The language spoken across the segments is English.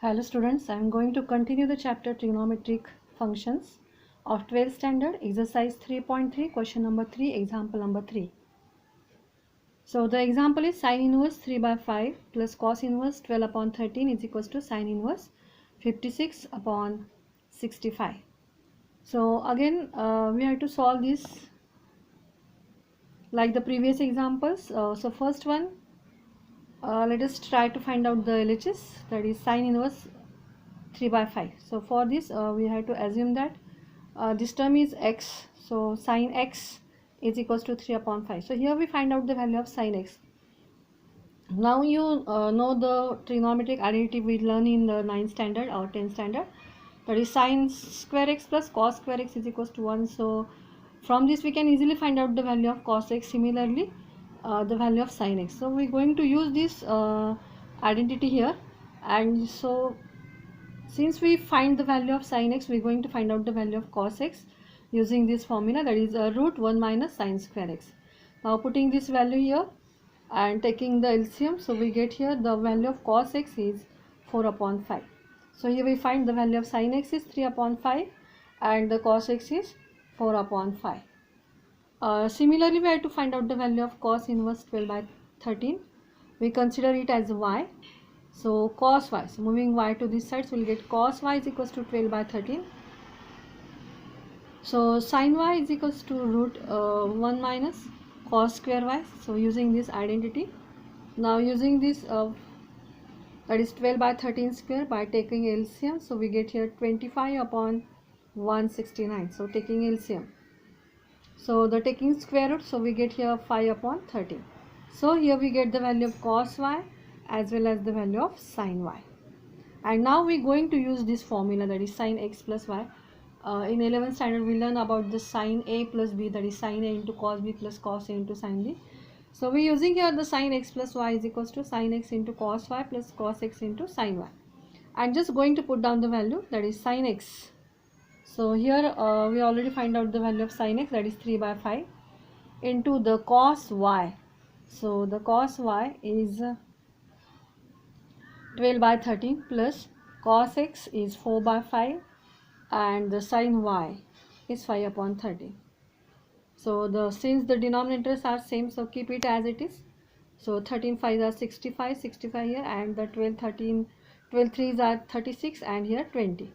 Hello students, I am going to continue the chapter trigonometric functions of 12th standard, exercise 3.3, question number 3, example number 3. So the example is sin inverse 3 by 5 plus cos inverse 12 upon 13 is equals to sin inverse 56 upon 65. So again we have to solve this like the previous examples. So first one, let us try to find out the LHS, that is sin inverse 3 by 5. So for this we have to assume that this term is x, so sin x is equals to 3 upon 5. So here we find out the value of sin x. Now you know the trigonometric identity we learn in the 9th standard or 10th standard, that is sin square x plus cos square x is equals to 1. So from this we can easily find out the value of cos x, similarly the value of sin x. So we are going to use this identity here, and so since we find the value of sin x, we are going to find out the value of cos x using this formula, that is root 1 minus sin square x. Now putting this value here and taking the LCM, so we get here the value of cos x is 4 upon 5. So here we find the value of sin x is 3 upon 5 and the cos x is 4 upon 5. Similarly, we have to find out the value of cos inverse 12 by 13. We consider it as y. So cos y, so moving y to this side, so we will get cos y is equals to 12 by 13. So sin y is equals to root 1 minus cos square y. So using this identity, now using this that is 12 by 13 square by taking LCM, so we get here 25 upon 169. So taking LCM, so the taking square root, so we get here 5 upon 13. So here we get the value of cos y as well as the value of sin y. And now we are going to use this formula, that is sin x plus y. In 11th standard we learn about the sin a plus b, that is sin a into cos b plus cos a into sin b. So we are using here the sin x plus y is equals to sin x into cos y plus cos x into sin y. I am just going to put down the value, that is sin x. So here we already find out the value of sin x, that is 3 by 5 into the cos y. So the cos y is 12 by 13 plus cos x is 4 by 5 and the sin y is 5 upon 13. So since the denominators are same, so keep it as it is. So 13 5s are 65 here, and the 12 3s are 36, and here 20.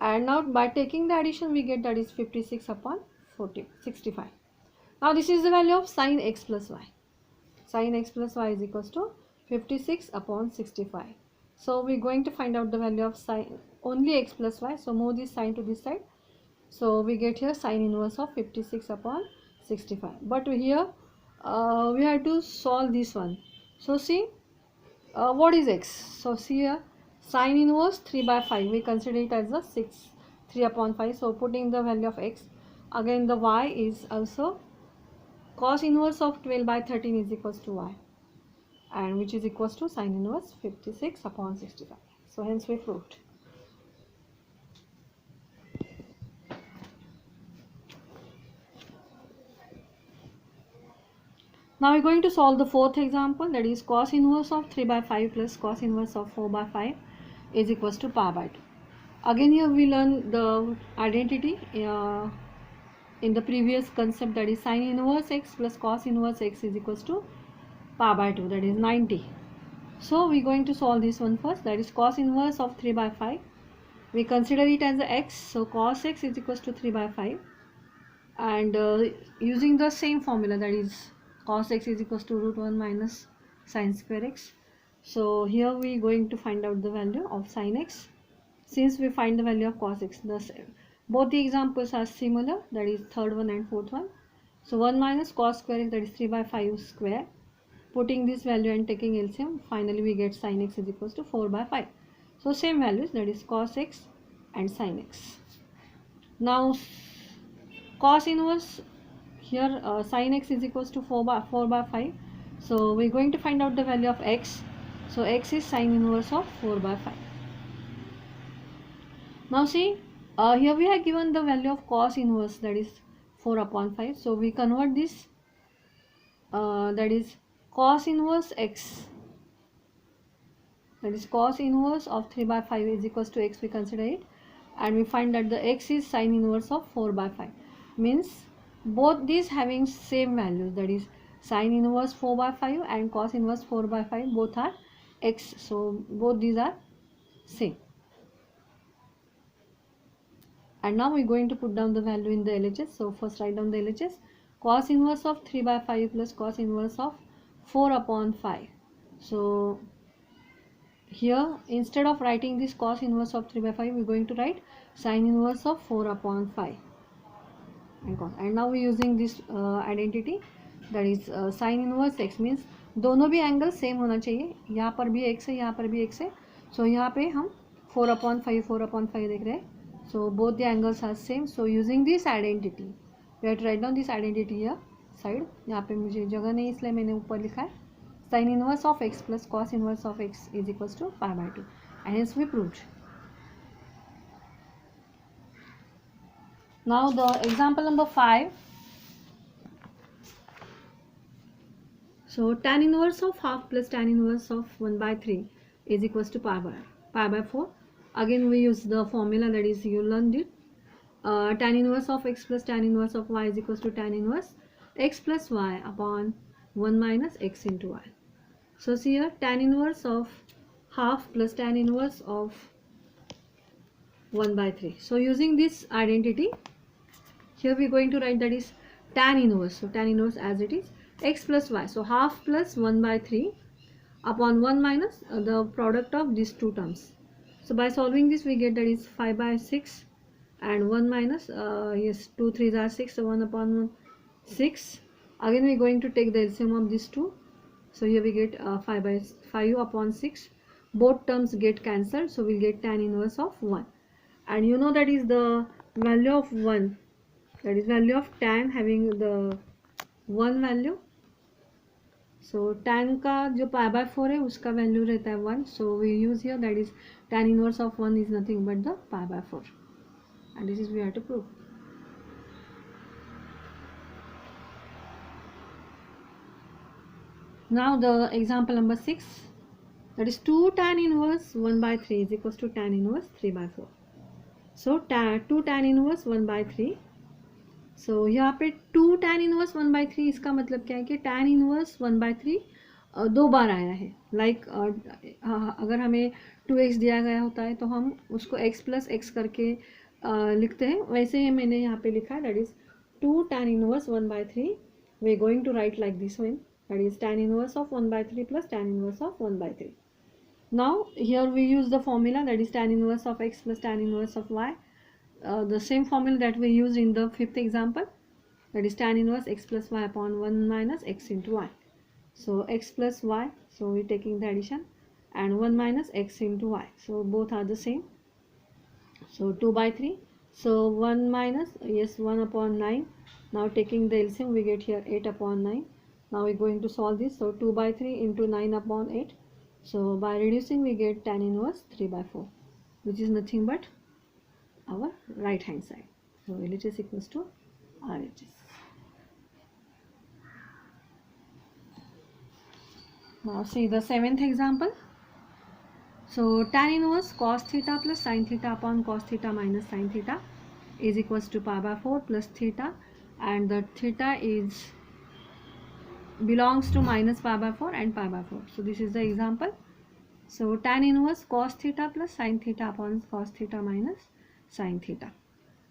And now by taking the addition we get, that is 56 upon 65. Now this is the value of sin x plus y. Sin x plus y is equals to 56 upon 65. So we are going to find out the value of sin only x plus y. So move this sign to this side. So we get here sin inverse of 56 upon 65. But here we have to solve this one. So see what is x. So see here sin inverse 3 by 5. We consider it as a 3 upon 5. So putting the value of x. Again the y is also cos inverse of 12 by 13 is equals to y, and which is equals to sin inverse 56 upon 65. So hence we proved. Now we are going to solve the fourth example, that is cos inverse of 3 by 5 plus cos inverse of 4 by 5 is equals to pi by 2. Again here we learn the identity in the previous concept, that is sin inverse x plus cos inverse x is equals to pi by 2, that is 90. So we are going to solve this one first, that is cos inverse of 3 by 5. We consider it as a x, so cos x is equals to 3 by 5, and using the same formula, that is cos x is equals to root 1 minus sin square x. So here we are going to find out the value of sin x. Since we find the value of cos x, both the examples are similar, that is third one and fourth one. So 1 minus cos square x, that is 3 by 5 square. Putting this value and taking LCM, finally we get sin x is equals to 4 by 5. So same values, that is cos x and sin x. Now cos inverse, here sin x is equals to 4 by 5. So we are going to find out the value of x. So x is sin inverse of 4 by 5. Now see here we have given the value of cos inverse, that is 4 upon 5. So we convert this, that is cos inverse x, that is cos inverse of 3 by 5 is equals to x, we consider it, and we find that the x is sin inverse of 4 by 5, means both these having same values, that is sin inverse 4 by 5 and cos inverse 4 by 5 both are x, so both these are same. And now we're going to put down the value in the LHS. So first write down the LHS. Cos inverse of 3 by 5 plus cos inverse of 4 upon 5. So here instead of writing this cos inverse of 3 by 5, we're going to write sin inverse of 4 upon 5. And now we're using this identity, that is sin inverse x, means दोनों भी angle same होना चाहिए, यहाँ पर भी x है, यहाँ पर भी x है, सो यहाँ पे हम 4 upon 5 देख रहे हैं. So both the angles are same. So using this identity, we have to write down this identity here side. यहाँ पे मुझे जगह नहीं इसलिए मैंने ऊपर लिखा है sin inverse of x plus cos inverse of x is equals to pi by 2, and hence we proved. Now the example number 5. So tan inverse of half plus tan inverse of 1 by 3 is equals to pi by 4. Again we use the formula, that is you learned it. Tan inverse of x plus tan inverse of y is equals to tan inverse x plus y upon 1 minus x into y. So see here, tan inverse of half plus tan inverse of 1 by 3. So using this identity, here we are going to write, that is tan inverse. So tan inverse as it is x plus y. So half plus 1 by 3 upon 1 minus the product of these two terms. So by solving this we get, that is 5 by 6 and 1 minus, yes, 2 3s are 6, so 1 upon 6. Again we are going to take the LCM of these two. So here we get 5 upon 6. Both terms get cancelled, so we'll get tan inverse of 1. And you know that is the value of 1, that is value of tan having the 1 value. So tan का जो pi by 4 है उसका value रहता है 1. So we use here, that is tan inverse of 1 is nothing but the pi by 4, and this is we have to prove. Now the example number 6, that is 2 tan inverse 1 by 3 is equals to tan inverse 3 by 4. So 2 tan inverse 1 by 3. So यहाँ पे 2 tan inverse 1 by 3, इसका मतलब क्या है कि tan inverse 1 by 3 दो बार आया है. लाइक अगर हमें 2x दिया गया होता है तो हम उसको x plus x करके लिखते हैं, वैसे ही मैंने यहाँ पे लिखा है, that is 2 tan inverse 1 by 3. we are going to write like this one, that is tan inverse of 1 by 3 plus tan inverse of 1 by 3. Now here we use the formula, that is tan inverse of x plus tan inverse of y. The same formula that we used in the 5th example, that is tan inverse x plus y upon 1 minus x into y. So x plus y, so we are taking the addition, and 1 minus x into y, so both are the same. So 2 by 3, so 1 minus, yes, 1 upon 9. Now taking the LCM we get here 8 upon 9. Now we are going to solve this. So 2 by 3 into 9 upon 8. So by reducing we get tan inverse 3 by 4, which is nothing but our right hand side. So LHS equals to RHS. Now see the 7th example. So tan inverse cos theta plus sin theta upon cos theta minus sin theta is equals to pi by 4 plus theta, and the theta is belongs to minus pi by 4 and pi by 4. So this is the example. So tan inverse cos theta plus sin theta upon cos theta minus sin theta.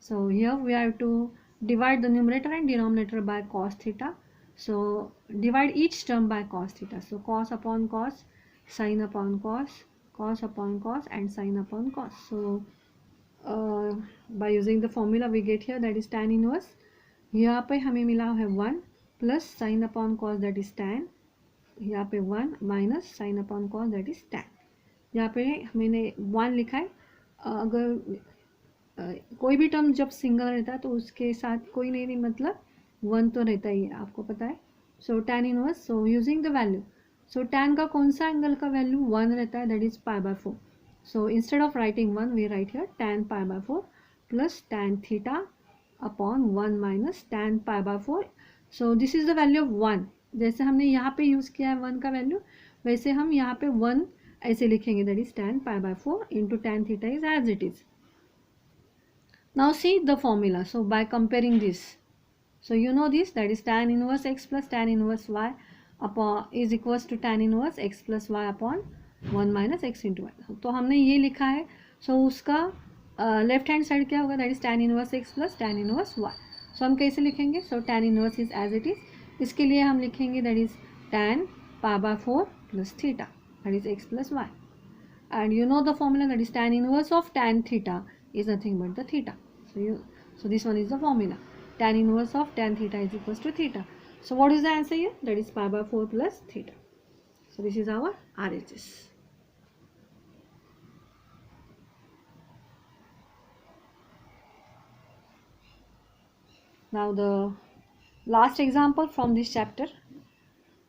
So here we have to divide the numerator and denominator by cos theta. So divide each term by cos theta. So cos upon cos, sin upon cos, cos upon cos, and sin upon cos. So by using the formula we get here, that is tan inverse. यहाँ पे हमें मिला है 1 plus sin upon cos, that is tan. यहाँ पे 1 minus sin upon cos, that is tan. यहाँ पे मैंने 1 लिखा है. अगर कोई भी टर्म जब सिंगल रहता है तो उसके साथ कोई नहीं मतलब 1 तो रहता ही है, आपको पता है. सो tan inverse, so using the value, so tan का कौन सा एंगल का वैल्यू 1 रहता है, that is pi by 4. So instead of writing 1 we write here tan pi by 4 plus tan theta upon 1 minus tan pi by 4. So this is the value of 1. जैसे हमने यहाँ पे यूज़ किया है 1 का वैल्यू, वैसे हम यहाँ पे 1 ऐसे लिखेंगे, that is tan pi by 4 into tan theta is as it is. Now see the formula. So by comparing this, so you know this, that is tan inverse x plus tan inverse y upon is equals to tan inverse x plus y upon 1 minus x into y. तो हमने ये लिखा है. So उसका left hand side क्या होगा, that is tan inverse x plus tan inverse y. So हम कैसे लिखेंगे, so tan inverse is as it is. इसके लिए हम लिखेंगे that is tan pi by 4 plus theta, that is x plus y. And you know the formula, that is tan inverse of tan theta is nothing but the theta. So this one is the formula. Tan inverse of tan theta is equals to theta. So what is the answer here? That is pi by 4 plus theta. So this is our RHS. Now the last example from this chapter,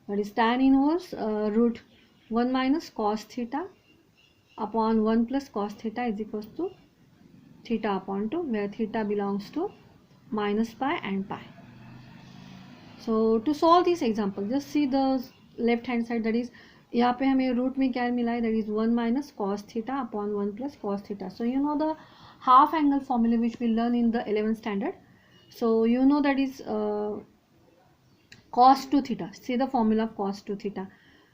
that is tan inverse root 1 minus cos theta upon 1 plus cos theta is equals to theta upon 2, where theta belongs to minus pi and pi. So to solve this example, just see the left hand side, that is यहाँ पे हमें root में क्या मिला है, that is 1 minus cos theta upon 1 plus cos theta. So you know the half angle formula which we learn in the 11th standard. So you know that is cos 2 theta. See the formula of cos 2 theta.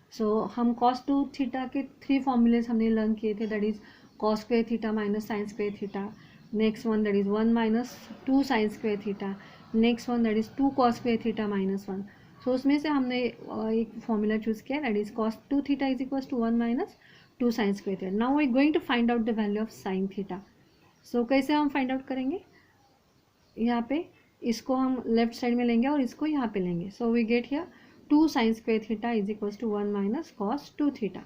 So हम cos 2 theta के 3 formulas हमने learn किए थे, that is cos square theta minus sin square theta. Next one, that is 1 minus 2 sin square theta. Next one, that is 2 cos square theta minus 1. So उसमें से हमने एक formula choose किया, that is cos 2 theta is equals to 1 minus 2 sin square theta. Now we are going to find out the value of sin theta. So कैसे हम find out करेंगे, यहाँ पे इसको हम लेफ्ट साइड में लेंगे और इसको यहाँ पे लेंगे. So we get here 2 sin square theta is equals to 1 minus cos 2 theta.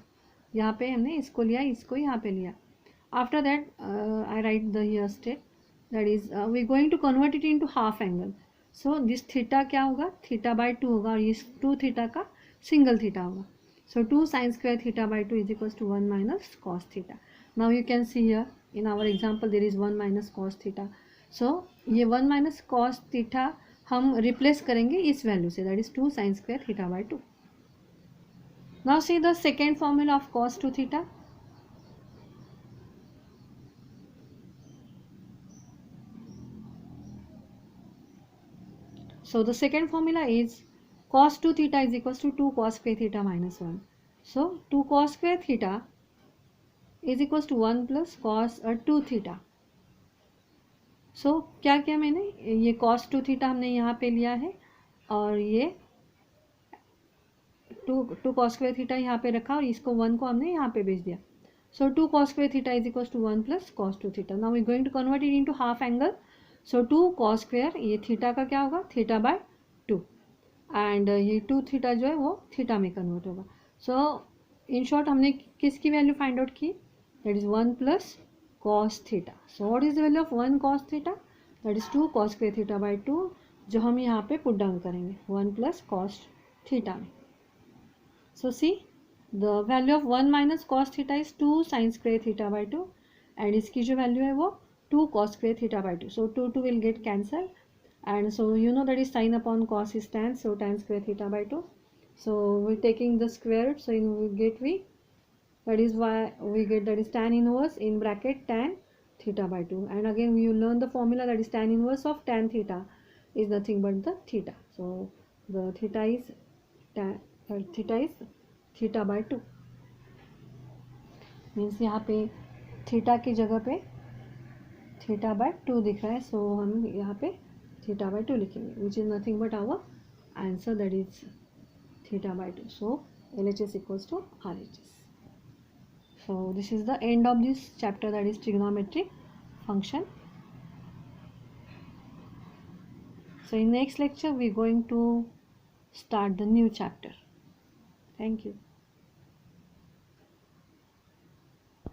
यहाँ पे हमने इसको लिया, इसको यहाँ पे लिया. After that I write the here state, that is we are going to convert it into half angle. So this theta क्या होगा, theta by 2 होगा और इस 2 theta का single theta होगा. So 2 sin square theta by 2 is equals to 1 minus cos theta. Now you can see here in our example there is 1 minus cos theta. So ये 1 minus cos theta हम replace करेंगे इस value से, that is 2 sin square theta by 2. Now see the second formula of cos 2 theta. So the second formula is cos 2 theta is equals to 2 cos square theta minus 1. So 2 cos square theta is equals to 1 plus cos 2 theta. So क्या किया मैंने, ये cos 2 theta हमने यहाँ पे लिया है और ये 2 cos square theta यहाँ पे रखा और इसको 1 को हमने यहाँ पे भेज दिया. So 2 cos square theta is equals to 1 plus cos 2 theta. Now we are going to convert it into half angle. So 2 cos square, ये थीटा का क्या होगा, थीटा बाय 2, एंड ये 2 थीटा जो है वो थीटा में कन्वर्ट होगा. सो इन शॉर्ट हमने किसकी वैल्यू फाइंड आउट की, that is 1 plus cos theta. So what is the value of 1 cos theta, that is 2 cos square theta by 2, जो हम यहाँ पे पुट डाउन करेंगे 1 प्लस कॉस थीटा में. So see the value of 1 minus cos theta is 2 sine square theta by 2, and इसकी जो value है वो 2 cos square theta by 2. So 2 will get cancelled, and so you know that is sin upon cos is tan, so tan square theta by 2. So we're taking the square root, so we get that is why we get that is tan inverse in bracket tan theta by 2. And again you learn the formula, that is tan inverse of tan theta is nothing but the theta. So the theta is theta by 2, means यहाँ पे theta की जगह पे theta by 2 दिख रहा है. सो हम यहाँ पे थीटा बाय 2 लिखेंगे, which is nothing but our answer, that is theta by 2. So LHS equals to RHS. So this is the end of this chapter, that is trigonometric function. So in next lecture we are going to start the new chapter. Thank you.